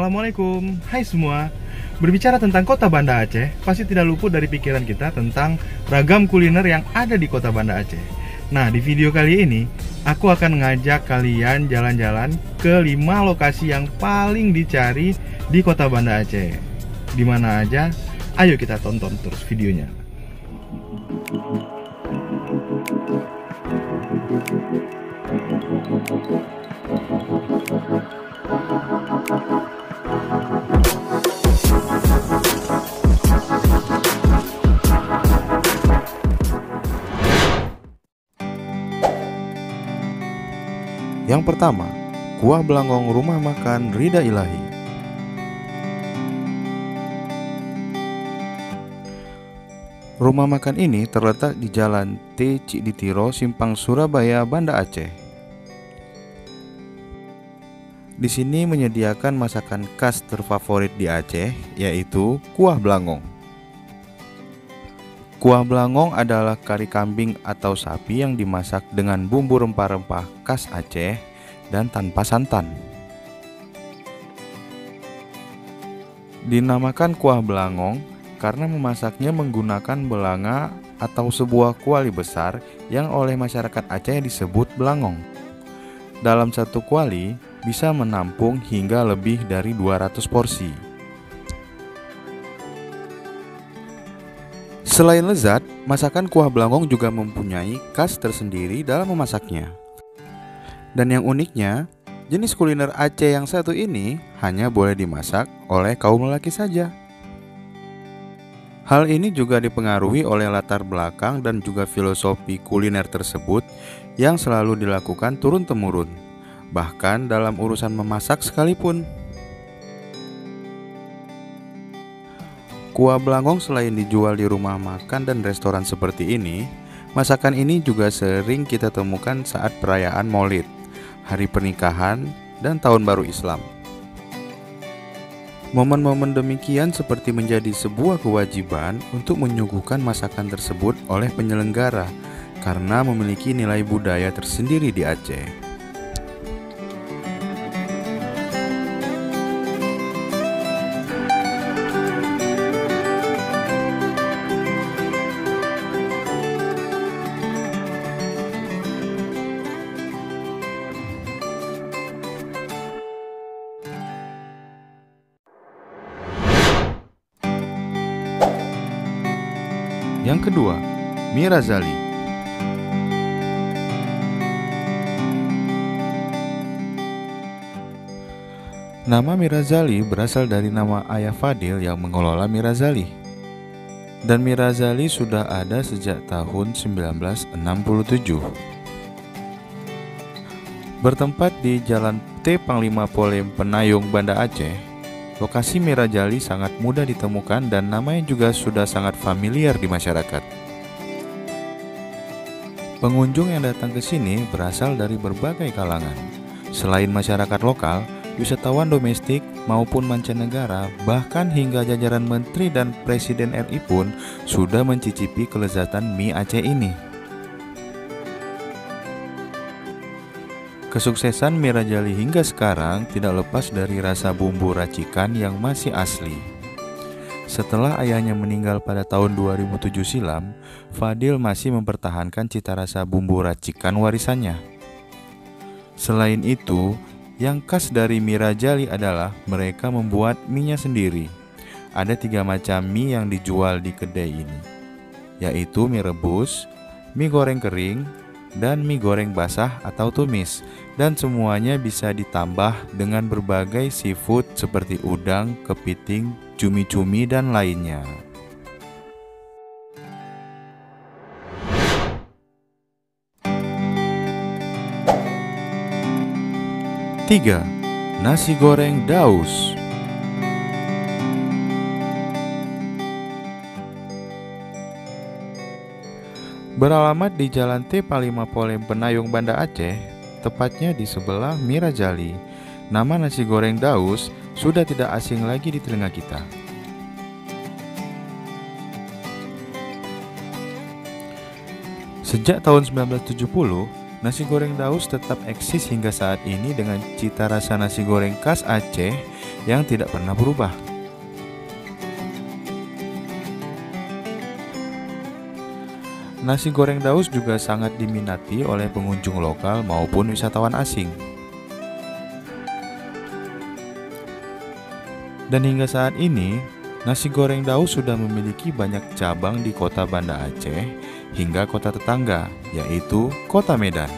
Assalamualaikum, hai semua. Berbicara tentang kota Banda Aceh, pasti tidak luput dari pikiran kita tentang ragam kuliner yang ada di kota Banda Aceh. Nah, di video kali ini, aku akan ngajak kalian jalan-jalan ke 5 lokasi yang paling dicari di kota Banda Aceh. Di mana aja? Ayo kita tonton terus videonya. Yang pertama, Kuah Belangong Rumah Makan Rida Ilahi. Rumah makan ini terletak di Jalan T. Cikditiro, Simpang Surabaya, Banda Aceh. Di sini menyediakan masakan khas terfavorit di Aceh, yaitu kuah belangong. Kuah belangong adalah kari kambing atau sapi yang dimasak dengan bumbu rempah-rempah khas Aceh dan tanpa santan. Dinamakan kuah belangong karena memasaknya menggunakan belanga atau sebuah kuali besar yang oleh masyarakat Aceh disebut belangong. Dalam satu kuali bisa menampung hingga lebih dari 200 porsi. Selain lezat, masakan kuah belangong juga mempunyai khas tersendiri dalam memasaknya. Dan yang uniknya, jenis kuliner Aceh yang satu ini hanya boleh dimasak oleh kaum lelaki saja. Hal ini juga dipengaruhi oleh latar belakang dan juga filosofi kuliner tersebut yang selalu dilakukan turun-temurun, bahkan dalam urusan memasak sekalipun. Kuah belangong selain dijual di rumah makan dan restoran seperti ini, masakan ini juga sering kita temukan saat perayaan Maulid, hari pernikahan, dan Tahun Baru Islam. Momen-momen demikian seperti menjadi sebuah kewajiban untuk menyuguhkan masakan tersebut oleh penyelenggara karena memiliki nilai budaya tersendiri di Aceh. Yang kedua, Mie Razali. Nama Mie Razali berasal dari nama ayah Fadil yang mengelola Mie Razali. Dan Mie Razali sudah ada sejak tahun 1967. Bertempat di Jalan T. Panglima Polem, Penayung, Banda Aceh, lokasi Mie Razali sangat mudah ditemukan dan namanya juga sudah sangat familiar di masyarakat. Pengunjung yang datang ke sini berasal dari berbagai kalangan. Selain masyarakat lokal, wisatawan domestik maupun mancanegara, bahkan hingga jajaran menteri dan presiden RI pun sudah mencicipi kelezatan mie Aceh ini. Kesuksesan Mie Razali hingga sekarang tidak lepas dari rasa bumbu racikan yang masih asli. Setelah ayahnya meninggal pada tahun 2007 silam, Fadil masih mempertahankan cita rasa bumbu racikan warisannya. Selain itu, yang khas dari Mie Razali adalah mereka membuat mie-nya sendiri. Ada 3 macam mie yang dijual di kedai ini, yaitu mie rebus, mie goreng kering, dan mie goreng basah atau tumis, dan semuanya bisa ditambah dengan berbagai seafood seperti udang, kepiting, cumi-cumi, dan lainnya. Tiga, Nasi goreng Daus. Beralamat di Jalan T. Panglima Polem, Penayung, Banda Aceh, tepatnya di sebelah Mie Razali. Nama nasi goreng Daus sudah tidak asing lagi di telinga kita. Sejak tahun 1970, nasi goreng Daus tetap eksis hingga saat ini dengan cita rasa nasi goreng khas Aceh yang tidak pernah berubah. Nasi goreng Daus juga sangat diminati oleh pengunjung lokal maupun wisatawan asing. Dan hingga saat ini, nasi goreng Daus sudah memiliki banyak cabang di kota Banda Aceh hingga kota tetangga, yaitu kota Medan.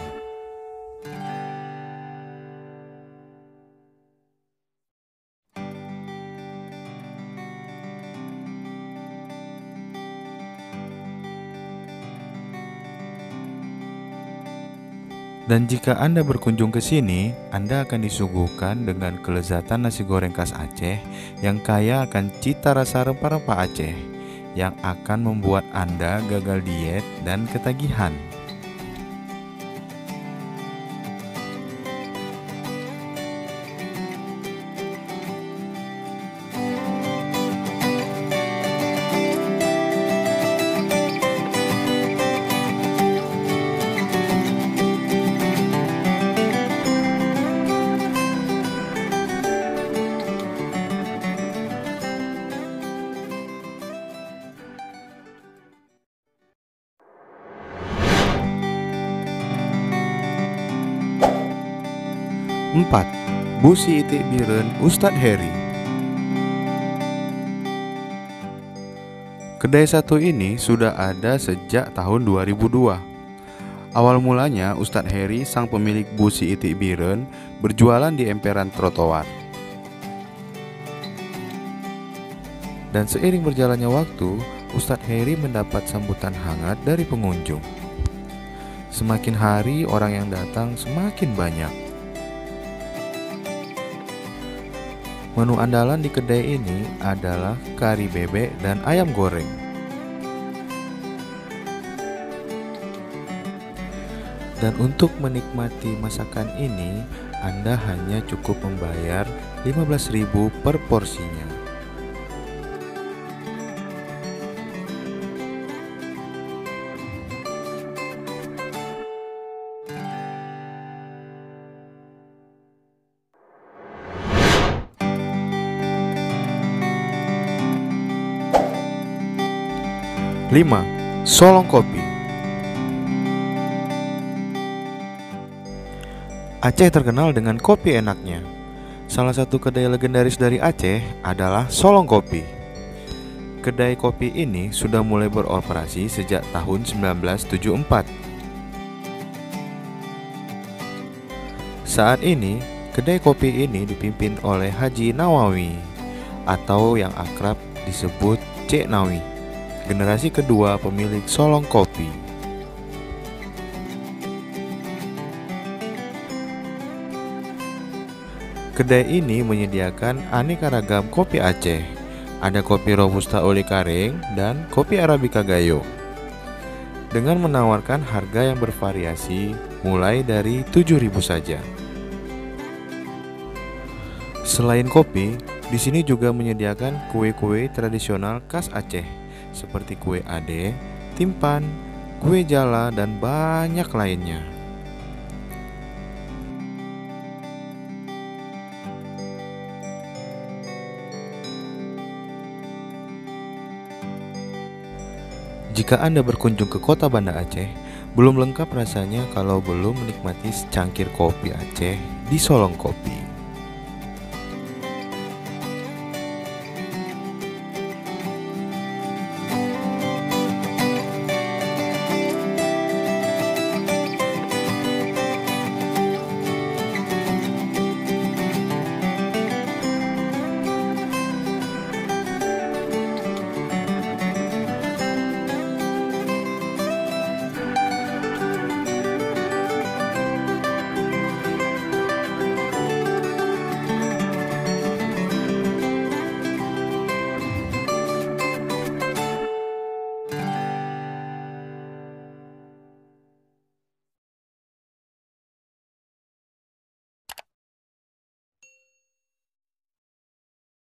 Dan jika Anda berkunjung ke sini, Anda akan disuguhkan dengan kelezatan nasi goreng khas Aceh yang kaya akan cita rasa rempah-rempah Aceh yang akan membuat Anda gagal diet dan ketagihan. Empat, Busi Itik Biren Ustadz Heri. Kedai satu ini sudah ada sejak tahun 2002. Awal mulanya Ustadz Heri, sang pemilik Busi Itik Biren, berjualan di emperan trotoar. Dan seiring berjalannya waktu, Ustadz Heri mendapat sambutan hangat dari pengunjung. Semakin hari orang yang datang semakin banyak. Menu andalan di kedai ini adalah kari bebek dan ayam goreng. Dan untuk menikmati masakan ini, Anda hanya cukup membayar 15.000 per porsinya. Lima, Solong Kopi. Aceh terkenal dengan kopi enaknya. Salah satu kedai legendaris dari Aceh adalah Solong Kopi. Kedai kopi ini sudah mulai beroperasi sejak tahun 1974. Saat ini, kedai kopi ini dipimpin oleh Haji Nawawi atau yang akrab disebut Cek Nawi, generasi kedua pemilik Solong Kopi. Kedai ini menyediakan aneka ragam kopi Aceh. Ada kopi Robusta Oli Karing dan kopi Arabica Gayo. Dengan menawarkan harga yang bervariasi mulai dari 7.000 saja. Selain kopi, di sini juga menyediakan kue-kue tradisional khas Aceh seperti kue ade, timpan, kue jala, dan banyak lainnya. Jika Anda berkunjung ke kota Banda Aceh, belum lengkap rasanya kalau belum menikmati secangkir kopi Aceh di Solong Kopi.